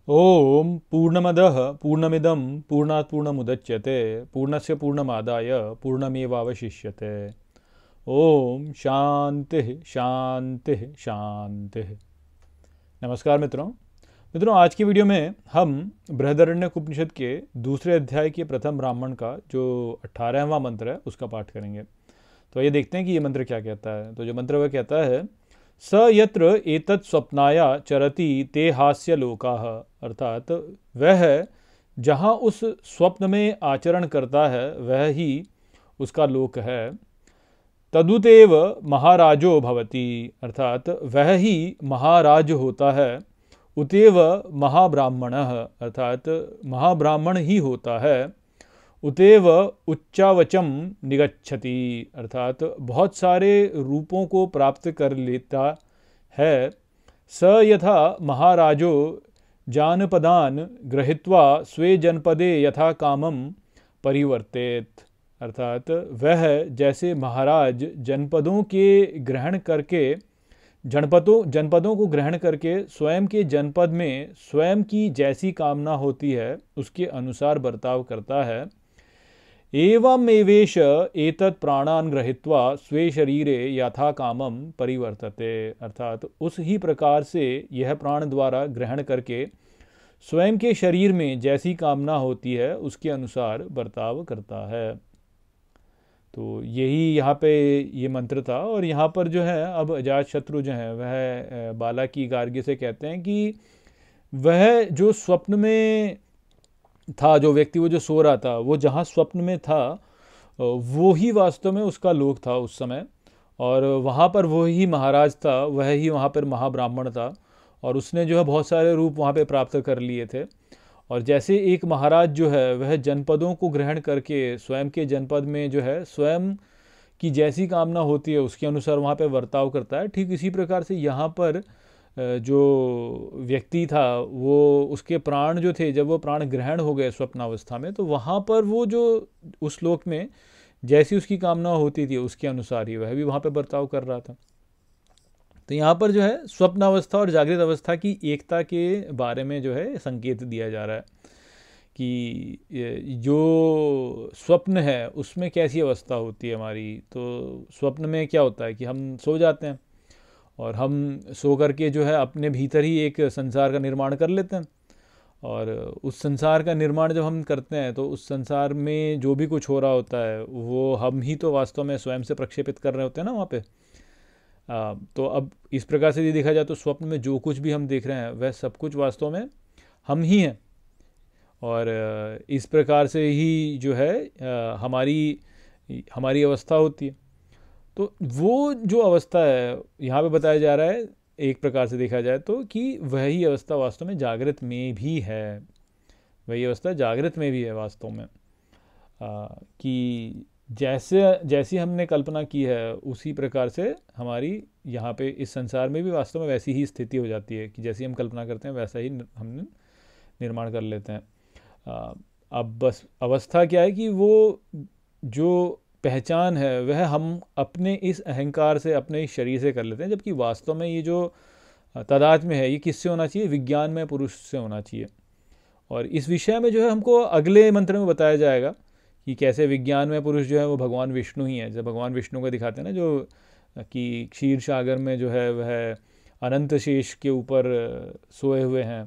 ओम पूर्णमदः पूर्णमिदं पूर्णात् पूर्णमुदच्यते पूर्णस्य पूर्णमादाय पूर्णमेवावशिष्यते। ओम शांति शांति शांति। नमस्कार मित्रों। आज की वीडियो में हम बृहदारण्यक उपनिषद के दूसरे अध्याय के प्रथम ब्राह्मण का जो 18वां मंत्र है उसका पाठ करेंगे। तो ये देखते हैं कि ये मंत्र क्या कहता है। तो जो मंत्र वह कहता है, स यत्र एतत् स्वप्नाया चरति ते हास्य लोकाः, अर्थात वह जहाँ उस स्वप्न में आचरण करता है वह ही उसका लोक है। तदुतेव महाराजो भवति, अर्थात वह ही महाराज होता है। उतेव महाब्राह्मणः, अर्थात महाब्राह्मण ही होता है। उतेव उच्चावचम निगच्छति, अर्थात बहुत सारे रूपों को प्राप्त कर लेता है। स यथा महाराजो जानपदान गृहीत्वा स्वे जनपदे यथा कामम परिवर्तेत, अर्थात वह जैसे महाराज जनपदों के ग्रहण करके जनपदों को ग्रहण करके स्वयं के जनपद में स्वयं की जैसी कामना होती है उसके अनुसार बर्ताव करता है। एवमेवेश एतत् प्राणान् गृहीत्वा स्वे शरीरे यथा कामम परिवर्तते, अर्थात उस ही प्रकार से यह प्राण द्वारा ग्रहण करके स्वयं के शरीर में जैसी कामना होती है उसके अनुसार बर्ताव करता है। तो यही यहाँ पे ये मंत्र था। और यहाँ पर जो है अब अजातशत्रु जो है वह बालाकी गार्गी से कहते हैं कि वह जो स्वप्न में था, जो व्यक्ति वो जो सो रहा था, वो जहाँ स्वप्न में था वो ही वास्तव में उसका लोक था उस समय। और वहाँ पर वो ही महाराज था, वह ही वहाँ पर महाब्राह्मण था। और उसने जो है बहुत सारे रूप वहाँ पे प्राप्त कर लिए थे। और जैसे एक महाराज जो है वह जनपदों को ग्रहण करके स्वयं के जनपद में जो है स्वयं की जैसी कामना होती है उसके अनुसार वहाँ पे बर्ताव करता है, ठीक इसी प्रकार से यहाँ पर जो व्यक्ति था वो उसके प्राण जो थे, जब वो प्राण ग्रहण हो गए स्वप्नावस्था में, तो वहाँ पर वो जो उस श्लोक में जैसी उसकी कामना होती थी उसके अनुसार ही वह भी वहाँ पे बर्ताव कर रहा था। तो यहाँ पर जो है स्वप्नावस्था और जागृत अवस्था की एकता के बारे में जो है संकेत दिया जा रहा है कि जो स्वप्न है उसमें कैसी अवस्था होती है हमारी। तो स्वप्न में क्या होता है कि हम सो जाते हैं और हम सो करके जो है अपने भीतर ही एक संसार का निर्माण कर लेते हैं। और उस संसार का निर्माण जब हम करते हैं तो उस संसार में जो भी कुछ हो रहा होता है वो हम ही तो वास्तव में स्वयं से प्रक्षेपित कर रहे होते हैं ना वहाँ पे। तो अब इस प्रकार से यदि देखा जाए तो स्वप्न में जो कुछ भी हम देख रहे हैं वह सब कुछ वास्तव में हम ही हैं। और इस प्रकार से ही जो है हमारी हमारी अवस्था होती है। तो वो जो अवस्था है यहाँ पे बताया जा रहा है, एक प्रकार से देखा जाए तो, कि वही अवस्था वास्तव में जागृत में भी है। वही अवस्था जागृत में भी है वास्तव में। कि जैसी हमने कल्पना की है उसी प्रकार से हमारी यहाँ पे इस संसार में भी वास्तव में वैसी ही स्थिति हो जाती है कि जैसी हम कल्पना करते हैं वैसा ही हम निर्माण कर लेते हैं। अब बस अवस्था क्या है कि वो जो पहचान है वह हम अपने इस अहंकार से, अपने इस शरीर से कर लेते हैं, जबकि वास्तव में ये जो तादात्म्य है ये किससे होना चाहिए? विज्ञान में पुरुष से होना चाहिए। और इस विषय में जो है हमको अगले मंत्र में बताया जाएगा कि कैसे विज्ञान में पुरुष जो है वो भगवान विष्णु ही है। जब भगवान विष्णु को दिखाते हैं ना, जो कि क्षीर सागर में जो है वह अनंत शेष के ऊपर सोए हुए हैं,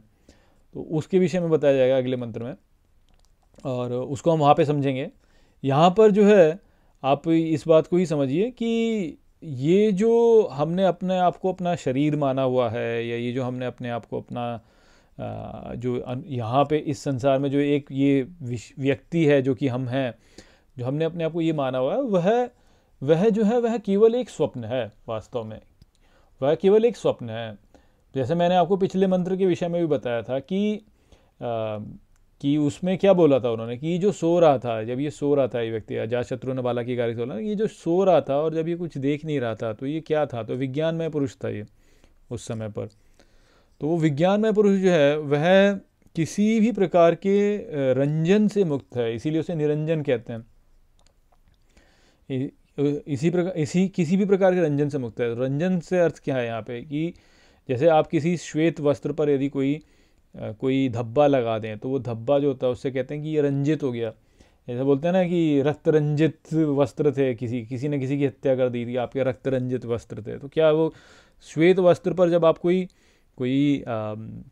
तो उसके विषय में बताया जाएगा अगले मंत्र में। और उसको हम वहाँ पे समझेंगे। यहाँ पर जो है आप इस बात को ही समझिए कि ये जो हमने अपने आप को अपना शरीर माना हुआ है, या ये जो हमने अपने आप को अपना जो यहाँ पे इस संसार में जो एक ये व्यक्ति है जो कि हम हैं, जो हमने अपने आप को ये माना हुआ है, वह जो है वह केवल एक स्वप्न है। वास्तव में वह केवल एक स्वप्न है। जैसे मैंने आपको पिछले मंत्र के विषय में भी बताया था कि उसमें क्या बोला था उन्होंने, कि जो सो रहा था, जब ये सो रहा था ये व्यक्ति, अजातशत्रु ने बालाकी गार्गी से बोला, ये जो सो रहा था और जब ये कुछ देख नहीं रहा था तो ये क्या था? तो विज्ञानमय पुरुष था ये उस समय पर। तो वो विज्ञानमय पुरुष जो है वह किसी भी प्रकार के रंजन से मुक्त है, इसीलिए उसे निरंजन कहते हैं। इसी किसी भी प्रकार के रंजन से मुक्त है। रंजन से अर्थ क्या है यहाँ पे, कि जैसे आप किसी श्वेत वस्त्र पर यदि कोई कोई धब्बा लगा दें तो वो धब्बा जो होता है उससे कहते हैं कि ये रंजित हो गया। ऐसा बोलते हैं ना कि रक्त रंजित वस्त्र थे, किसी ने किसी की हत्या कर दी थी, आपके रक्त रंजित वस्त्र थे। तो क्या वो श्वेत वस्त्र पर जब आप कोई कोई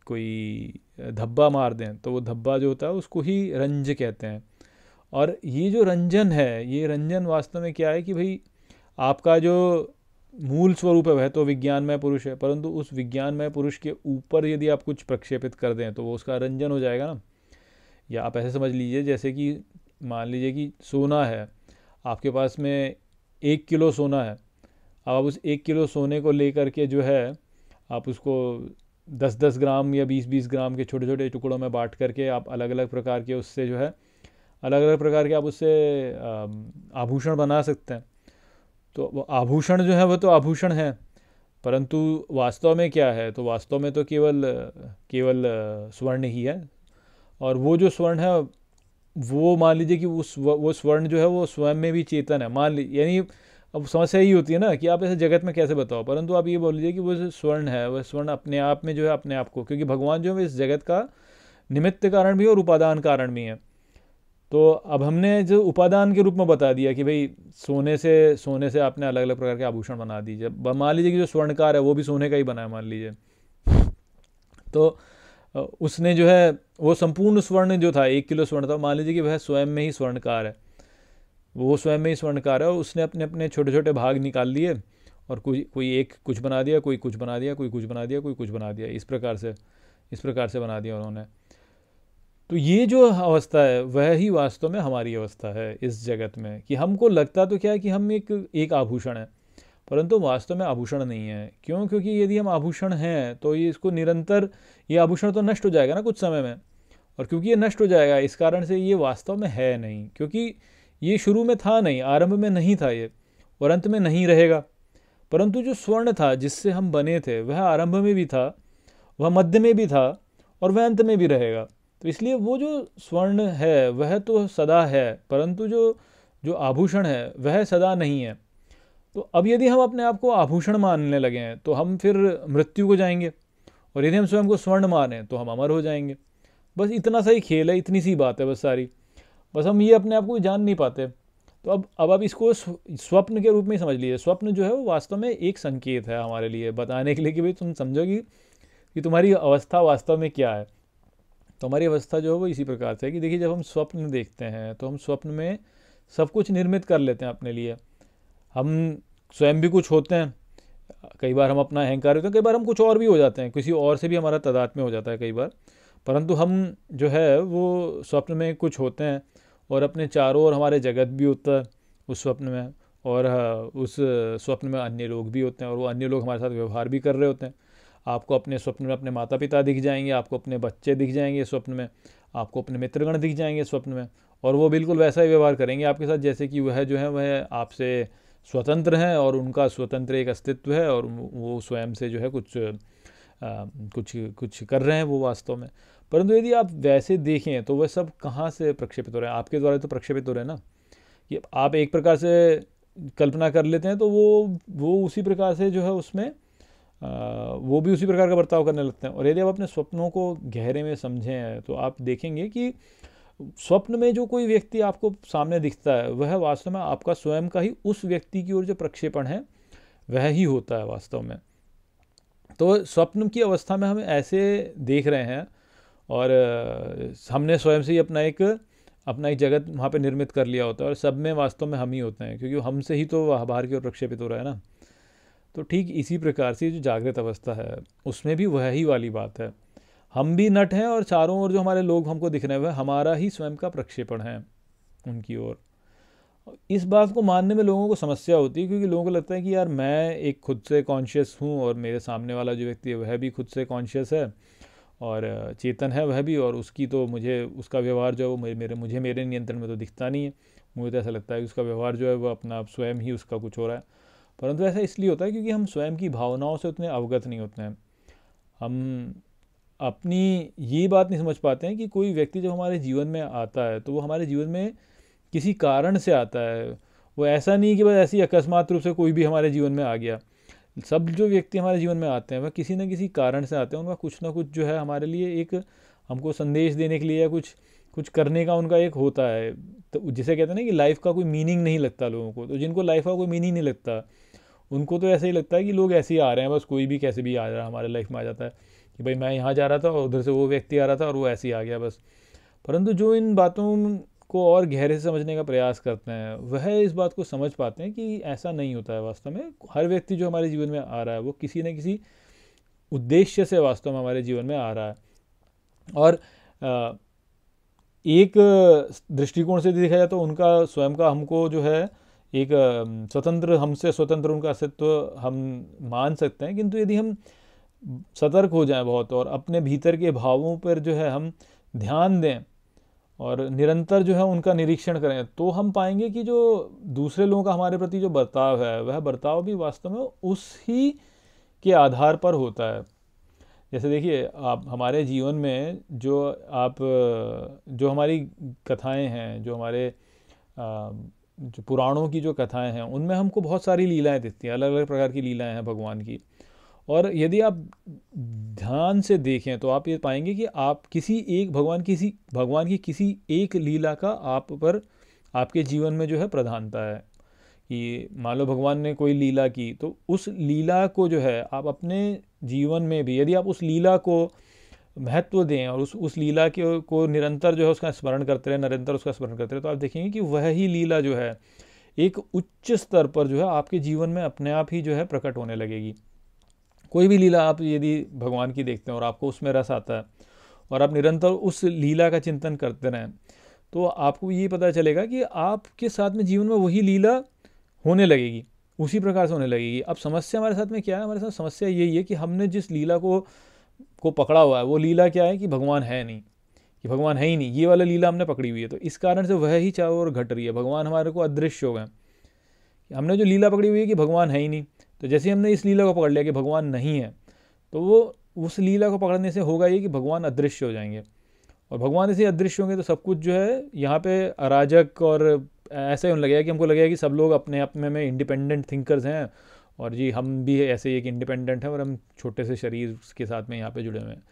कोई धब्बा मार दें तो वो धब्बा जो होता है उसको ही रंज कहते हैं। और ये जो रंजन है, ये रंजन वास्तव में क्या है कि भाई आपका जो मूल स्वरूप है वह तो विज्ञानमय पुरुष है, परंतु उस विज्ञानमय पुरुष के ऊपर यदि आप कुछ प्रक्षेपित कर दें तो वो उसका रंजन हो जाएगा ना। या आप ऐसे समझ लीजिए जैसे कि मान लीजिए कि सोना है, आपके पास में 1 किलो सोना है। अब आप उस 1 किलो सोने को लेकर के जो है आप उसको 10-10 ग्राम या 20-20 ग्राम के छोटे छोटे टुकड़ों में बांट करके आप अलग अलग प्रकार के उससे जो है अलग अलग प्रकार के आप उससे आभूषण बना सकते हैं। तो वो आभूषण जो है वो तो आभूषण है, परंतु वास्तव में क्या है, तो वास्तव में तो केवल केवल स्वर्ण ही है। और वो जो स्वर्ण है वो मान लीजिए कि वो स्वर्ण जो है वो स्वयं में भी चेतन है, मान लीजिए। यानी अब समस्या यही होती है ना कि आप ऐसे जगत में कैसे बताओ, परंतु आप ये बोल लीजिए कि वो जो स्वर्ण है वह स्वर्ण अपने आप में जो है अपने आप को, क्योंकि भगवान जो है इस जगत का निमित्त कारण भी और उपादान कारण भी है। तो अब हमने जो उपादान के रूप में बता दिया कि भाई सोने से आपने अलग अलग प्रकार के आभूषण बना दीजिए। मान लीजिए कि जो स्वर्णकार है वो भी सोने का ही बना है मान लीजिए, तो उसने जो है वो संपूर्ण स्वर्ण जो था 1 किलो स्वर्ण था, मान लीजिए कि वह स्वयं में ही स्वर्णकार है, वो स्वयं में ही स्वर्णकार है। और उसने अपने अपने छोटे छोटे भाग निकाल लिए और कोई एक कुछ बना दिया, कोई कुछ बना दिया, कोई कुछ बना दिया, कोई कुछ बना दिया, इस प्रकार से बना दिया उन्होंने। तो ये जो अवस्था है वह ही वास्तव में हमारी अवस्था है इस जगत में, कि हमको लगता तो क्या है कि हम एक आभूषण है, परंतु वास्तव में आभूषण नहीं है। क्यों? क्योंकि यदि हम आभूषण हैं तो ये इसको निरंतर ये आभूषण तो नष्ट हो जाएगा ना कुछ समय में, और क्योंकि ये नष्ट हो जाएगा इस कारण से ये वास्तव में है नहीं, क्योंकि ये शुरू में था नहीं, आरंभ में नहीं था ये, और अंत में नहीं रहेगा। परंतु जो स्वर्ण था जिससे हम बने थे वह आरंभ में भी था, वह मध्य में भी था, और वह अंत में भी रहेगा। तो इसलिए वो जो स्वर्ण है वह तो सदा है, परंतु जो जो आभूषण है वह सदा नहीं है। तो अब यदि हम अपने आप को आभूषण मानने लगे हैं तो हम फिर मृत्यु को जाएंगे, और यदि हम स्वयं को स्वर्ण मानें तो हम अमर हो जाएंगे। बस इतना सा ही खेल है, इतनी सी बात है बस सारी। बस हम ये अपने आप को जान नहीं पाते। तो अब आप इसको स्वप्न के रूप में ही समझ लीजिए। स्वप्न जो है वो वास्तव में एक संकेत है हमारे लिए, बताने के लिए कि भाई तुम समझोगी कि तुम्हारी अवस्था वास्तव में क्या है। तो हमारी अवस्था जो है वो इसी प्रकार से है कि देखिए जब हम स्वप्न देखते हैं तो हम स्वप्न में सब कुछ निर्मित कर लेते हैं अपने लिए। हम स्वयं भी कुछ होते हैं, कई बार हम अपना अहंकार होते हैं, कई बार हम कुछ और भी हो जाते हैं, किसी और से भी हमारा तादात्म्य हो जाता है कई बार। परंतु हम जो है वो स्वप्न में कुछ होते हैं, और अपने चारों ओर हमारे जगत भी होता है उस स्वप्न में, और उस स्वप्न में अन्य लोग भी होते हैं, और वो अन्य लोग हमारे साथ व्यवहार भी कर रहे होते हैं। आपको अपने स्वप्न में अपने माता पिता दिख जाएंगे, आपको अपने बच्चे दिख जाएंगे स्वप्न में, आपको अपने मित्रगण दिख जाएंगे स्वप्न में, और वो बिल्कुल वैसा ही व्यवहार करेंगे आपके साथ जैसे कि वह जो है वह आपसे स्वतंत्र हैं, और उनका स्वतंत्र एक अस्तित्व है, और वो स्वयं से जो है कुछ कर रहे हैं वो वास्तव में। परंतु यदि आप वैसे देखें तो वह सब कहाँ से प्रक्षेपित हो रहे हैं? आपके द्वारा तो प्रक्षेपित हो रहे हैं ना। कि आप एक प्रकार से कल्पना कर लेते हैं तो वो उसी प्रकार से जो है उसमें वो भी उसी प्रकार का बर्ताव करने लगते हैं। और यदि आप अपने स्वप्नों को गहरे में समझें तो आप देखेंगे कि स्वप्न में जो कोई व्यक्ति आपको सामने दिखता है वह वास्तव में आपका स्वयं का ही उस व्यक्ति की ओर जो प्रक्षेपण है वह ही होता है वास्तव में। तो स्वप्न की अवस्था में हम ऐसे देख रहे हैं, और हमने स्वयं से ही अपना एक जगत वहाँ पे निर्मित कर लिया होता है, और सब में वास्तव में हम ही होते हैं, क्योंकि हमसे ही तो बाहर की ओर प्रक्षेपित हो रहा है ना। तो ठीक इसी प्रकार से जो जागृत अवस्था है उसमें भी वह ही वाली बात है। हम भी नट हैं, और चारों ओर जो हमारे लोग हमको दिख रहे हैं वह हमारा ही स्वयं का प्रक्षेपण है उनकी ओर। इस बात को मानने में लोगों को समस्या होती है, क्योंकि लोगों को लगता है कि यार मैं एक खुद से कॉन्शियस हूँ, और मेरे सामने वाला जो व्यक्ति है वह भी खुद से कॉन्शियस है और चेतन है वह भी, और उसकी तो मुझे उसका व्यवहार जो है वो मेरे नियंत्रण में तो दिखता नहीं है। मुझे तो ऐसा लगता है कि उसका व्यवहार जो है वो अपना स्वयं ही उसका कुछ हो रहा है। परंतु ऐसा इसलिए होता है क्योंकि हम स्वयं की भावनाओं से उतने अवगत नहीं होते हैं। हम अपनी ये बात नहीं समझ पाते हैं कि कोई व्यक्ति जब हमारे जीवन में आता है तो वो हमारे जीवन में किसी कारण से आता है। वो ऐसा नहीं कि बस ऐसी अकस्मात रूप से कोई भी हमारे जीवन में आ गया। सब जो व्यक्ति हमारे जीवन में आते हैं वह किसी न किसी कारण से आते हैं, उनका कुछ ना कुछ जो है हमारे लिए एक हमको संदेश देने के लिए या कुछ कुछ करने का उनका एक होता है। तो जिसे कहते हैं ना कि लाइफ का कोई मीनिंग नहीं लगता लोगों को, तो जिनको लाइफ का कोई मीनिंग नहीं लगता उनको तो ऐसा ही लगता है कि लोग ऐसे ही आ रहे हैं, बस कोई भी कैसे भी आ रहा है हमारे लाइफ में आ जाता है कि भाई मैं यहाँ जा रहा था और उधर से वो व्यक्ति आ रहा था और वो ऐसे ही आ गया बस। परंतु जो इन बातों को और गहरे से समझने का प्रयास करते हैं वह इस बात को समझ पाते हैं कि ऐसा नहीं होता है वास्तव में। हर व्यक्ति जो हमारे जीवन में आ रहा है वो किसी न किसी उद्देश्य से वास्तव में हमारे जीवन में आ रहा है। और एक दृष्टिकोण से देखा जाए तो उनका स्वयं का हमको जो है एक स्वतंत्र, हमसे स्वतंत्र उनका अस्तित्व हम मान सकते हैं, किंतु यदि हम सतर्क हो जाएं बहुत और अपने भीतर के भावों पर जो है हम ध्यान दें और निरंतर जो है उनका निरीक्षण करें, तो हम पाएंगे कि जो दूसरे लोगों का हमारे प्रति जो बर्ताव है वह बर्ताव भी वास्तव में उस ही के आधार पर होता है। जैसे देखिए, आप हमारे जीवन में जो हमारी कथाएं हैं, जो हमारे जो पुराणों की जो कथाएं हैं, उनमें हमको बहुत सारी लीलाएं दिखती हैं, अलग अलग प्रकार की लीलाएं हैं भगवान की। और यदि आप ध्यान से देखें तो आप ये पाएंगे कि आप किसी एक भगवान की किसी एक लीला का आप पर आपके जीवन में जो है प्रधानता है। कि मान लो भगवान ने कोई लीला की, तो उस लीला को जो है आप अपने जीवन में भी यदि आप उस लीला को महत्व दें और उस लीला को निरंतर जो है उसका स्मरण करते रहे, निरंतर उसका स्मरण करते रहे, तो आप देखेंगे कि वह ही लीला जो है एक उच्च स्तर पर जो है आपके जीवन में अपने आप ही जो है प्रकट होने लगेगी। कोई भी लीला आप यदि भगवान की देखते हैं और आपको उसमें रस आता है और आप निरंतर उस लीला का चिंतन करते रहें, तो आपको ये पता चलेगा कि आपके साथ में जीवन में वही लीला होने लगेगी, उसी प्रकार से होने लगेगी। अब समस्या हमारे साथ में क्या है? हमारे साथ समस्या यही है कि हमने जिस लीला को पकड़ा हुआ है वो लीला क्या है कि भगवान है नहीं, कि भगवान है ही नहीं, ये वाला लीला हमने पकड़ी हुई है। तो इस कारण से वह ही चारों ओर घट रही है, भगवान हमारे को अदृश्य हो गए। हमने जो लीला पकड़ी हुई है कि भगवान है ही नहीं, तो जैसे हमने इस लीला को पकड़ लिया कि भगवान नहीं है, तो वो उस लीला को पकड़ने से होगा ये कि भगवान अदृश्य हो जाएंगे। और भगवान ऐसे अदृश्य होंगे तो सब कुछ जो है यहाँ पे अराजक और ऐसा ही होने लगेगा कि हमको लगेगा कि सब लोग अपने अपने में इंडिपेंडेंट थिंकर्स हैं और जी हम भी ऐसे ही एक इंडिपेंडेंट हैं और हम छोटे से शरीर के साथ में यहाँ पे जुड़े हुए हैं।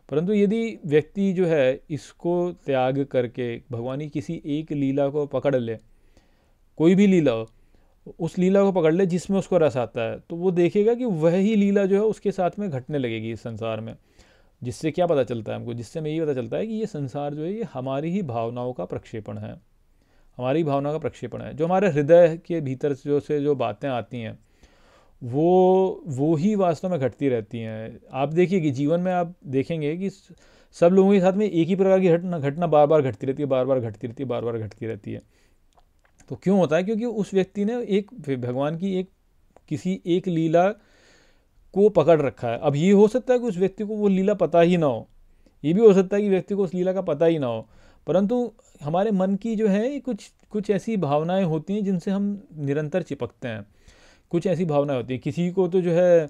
परंतु यदि व्यक्ति जो है इसको त्याग करके भगवान की किसी एक लीला को पकड़ ले, कोई भी लीला हो, उस लीला को पकड़ ले जिसमें उसको रस आता है, तो वो देखेगा कि वह ही लीला जो है उसके साथ में घटने लगेगी इस संसार में। जिससे क्या पता चलता है हमको? जिससे हमें ये पता चलता है कि ये संसार जो है ये हमारी ही भावनाओं का प्रक्षेपण है, हमारी भावना का प्रक्षेपण है। जो हमारे हृदय के भीतर जो बातें आती हैं वो ही वास्तव में घटती रहती हैं। आप देखिए कि जीवन में आप देखेंगे कि सब लोगों के साथ में एक ही प्रकार की घटना बार बार घटती रहती है, बार बार घटती रहती है, बार बार घटती रहती है। तो क्यों होता है? क्योंकि उस व्यक्ति ने एक भगवान की किसी एक लीला को पकड़ रखा है। अब ये हो सकता है कि उस व्यक्ति को वो लीला पता ही ना हो, ये भी हो सकता है कि व्यक्ति को उस लीला का पता ही ना हो, परंतु हमारे मन की जो है कुछ ऐसी भावनाएं होती हैं जिनसे हम निरंतर चिपकते हैं। कुछ ऐसी भावनाएं होती हैं, किसी को तो जो है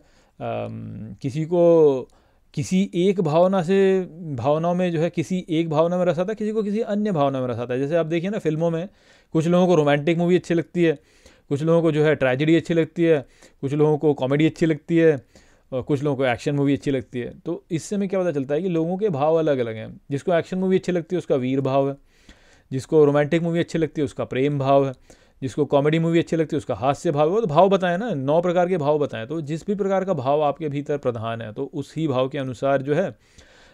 किसी को किसी एक भावनाओं में जो है किसी एक भावना में रस आता है, किसी को किसी अन्य भावना में रस आता है। जैसे आप देखिए ना, फिल्मों में कुछ लोगों को रोमांटिक मूवी अच्छी लगती है, कुछ लोगों को जो है ट्रेजेडी अच्छी लगती है, कुछ लोगों को कॉमेडी अच्छी लगती है और कुछ लोगों को एक्शन मूवी अच्छी लगती है। तो इससे हमें क्या पता चलता है कि लोगों के भाव अलग अलग हैं। जिसको एक्शन मूवी अच्छी लगती है उसका वीर भाव है, जिसको रोमांटिक मूवी अच्छी लगती है उसका प्रेम भाव है, जिसको कॉमेडी मूवी अच्छी लगती है उसका हास्य भाव है। वो तो भाव बताएं ना, 9 प्रकार के भाव बताएं। तो जिस भी प्रकार का भाव आपके भीतर प्रधान है, तो उसी भाव के अनुसार जो है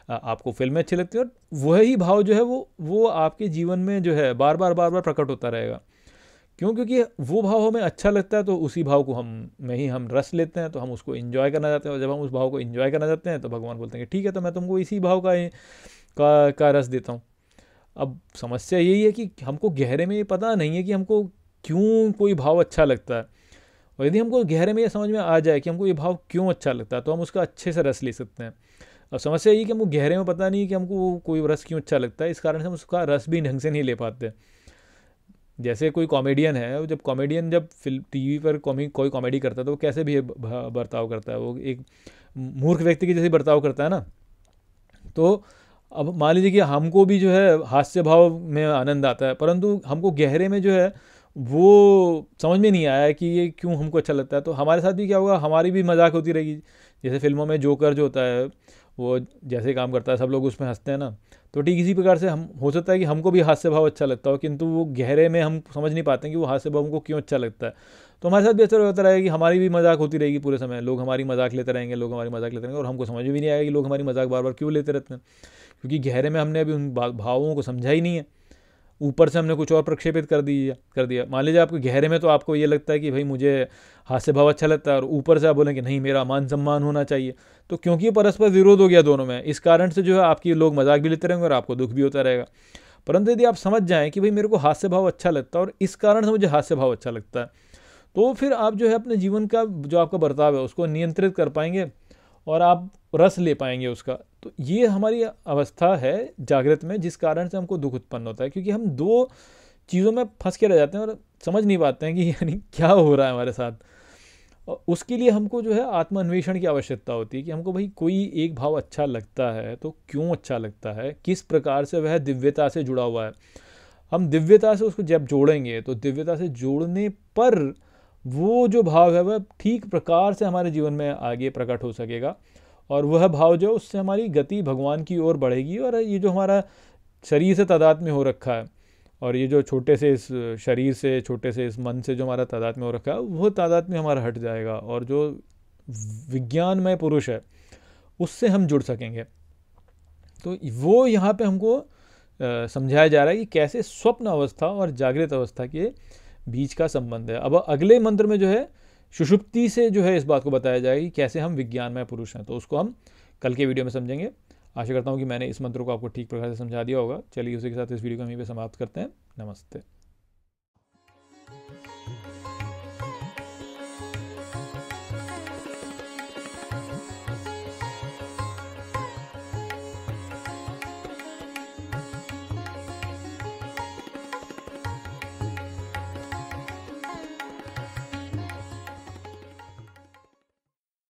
आपको फिल्में अच्छी लगती है और वही भाव जो है वो आपके जीवन में जो है बार बार प्रकट होता रहेगा। क्यों? क्योंकि वो भाव हमें अच्छा लगता है, तो उसी भाव को हम रस लेते हैं, तो हम उसको एंजॉय करना चाहते हैं। और जब हम उस भाव को एंजॉय करना चाहते हैं तो भगवान बोलते हैं कि ठीक है, तो मैं तुमको इसी भाव का रस देता हूँ। अब समस्या यही है कि हमको गहरे में ये पता नहीं है कि हमको क्यों कोई भाव अच्छा लगता है। और यदि हमको गहरे में ये समझ में आ जाए कि हमको ये भाव क्यों अच्छा लगता है, तो हम उसका अच्छे से रस ले सकते हैं। और समस्या यही कि हमको गहरे में पता नहीं है कि हमको कोई रस क्यों अच्छा लगता है, इस कारण से हम उसका रस भी ढंग से नहीं ले पाते। जैसे कोई कॉमेडियन है, जब फिल्म टीवी पर कोई कॉमेडी करता है तो वो कैसे भी बर्ताव करता है, वो एक मूर्ख व्यक्ति की जैसे बर्ताव करता है ना। तो अब मान लीजिए कि हमको भी जो है हास्य भाव में आनंद आता है, परंतु हमको गहरे में जो है वो समझ में नहीं आया कि ये क्यों हमको अच्छा लगता है। तो हमारे साथ भी क्या होगा, हमारी भी मजाक होती रहेगी। जैसे फिल्मों में जोकर जो होता है वो जैसे काम करता है, सब लोग उसमें हंसते हैं ना, तो ठीक इसी प्रकार से हम हो सकता है कि हमको भी हास्य भाव अच्छा लगता हो, किंतु वो गहरे में हम समझ नहीं पाते हैं कि वो हास्य भाव हमको क्यों अच्छा लगता है। तो हमारे साथ भी ऐसा होता रहेगा कि हमारी भी मजाक होती रहेगी पूरे समय, लोग हमारी मजाक लेते रहेंगे, लोग हमारी मजाक लेते रहेंगे, और हमको समझ में भी नहीं आएगा कि लोग हमारी मजाक बार बार क्यों लेते रहते हैं, क्योंकि गहरे में हमने अभी उन भावों को समझा ही नहीं है। ऊपर से हमने कुछ और प्रक्षेपित कर दिया। मान लीजिए आपको गहरे में तो आपको ये लगता है कि भाई मुझे हास्य भाव अच्छा लगता है, और ऊपर से आप बोलें कि नहीं मेरा मान सम्मान होना चाहिए, तो क्योंकि ये परस्पर विरोध हो गया दोनों में, इस कारण से जो है आपकी लोग मजाक भी लेते रहेंगे और आपको दुख भी होता रहेगा। परंतु यदि आप समझ जाएं कि भाई मेरे को हास्य भाव अच्छा लगता है और इस कारण से मुझे हास्य भाव अच्छा लगता है, तो फिर आप जो है अपने जीवन का जो आपका बर्ताव है उसको नियंत्रित कर पाएंगे और आप रस ले पाएंगे उसका। तो ये हमारी अवस्था है जागृत में, जिस कारण से हमको दुख उत्पन्न होता है, क्योंकि हम दो चीज़ों में फंस के रह जाते हैं और समझ नहीं पाते हैं कि यानी क्या हो रहा है हमारे साथ। और उसके लिए हमको जो है आत्मान्वेषण की आवश्यकता होती है कि हमको भाई कोई एक भाव अच्छा लगता है तो क्यों अच्छा लगता है, किस प्रकार से वह दिव्यता से जुड़ा हुआ है। हम दिव्यता से उसको जब जोड़ेंगे तो दिव्यता से जोड़ने पर वो जो भाव है वह ठीक प्रकार से हमारे जीवन में आगे प्रकट हो सकेगा, और वह भाव जो उससे हमारी गति भगवान की ओर बढ़ेगी। और ये जो हमारा शरीर से तादात्म्य हो रखा है, और ये जो छोटे से इस शरीर से, छोटे से इस मन से जो हमारा तादात्म्य हो रखा है, वो तादात्म्य हमारा हट जाएगा, और जो विज्ञानमय पुरुष है उससे हम जुड़ सकेंगे। तो वो यहाँ पे हमको समझाया जा रहा है कि कैसे स्वप्न अवस्था और जागृत अवस्था के बीच का संबंध है। अब अगले मंत्र में जो है सुषुप्ति से जो है इस बात को बताया जाएगा कि कैसे हम विज्ञानमय पुरुष हैं। तो उसको हम कल के वीडियो में समझेंगे। आशा करता हूँ कि मैंने इस मंत्र को आपको ठीक प्रकार से समझा दिया होगा। चलिए उसी के साथ इस वीडियो को यहीं पे समाप्त करते हैं। नमस्ते।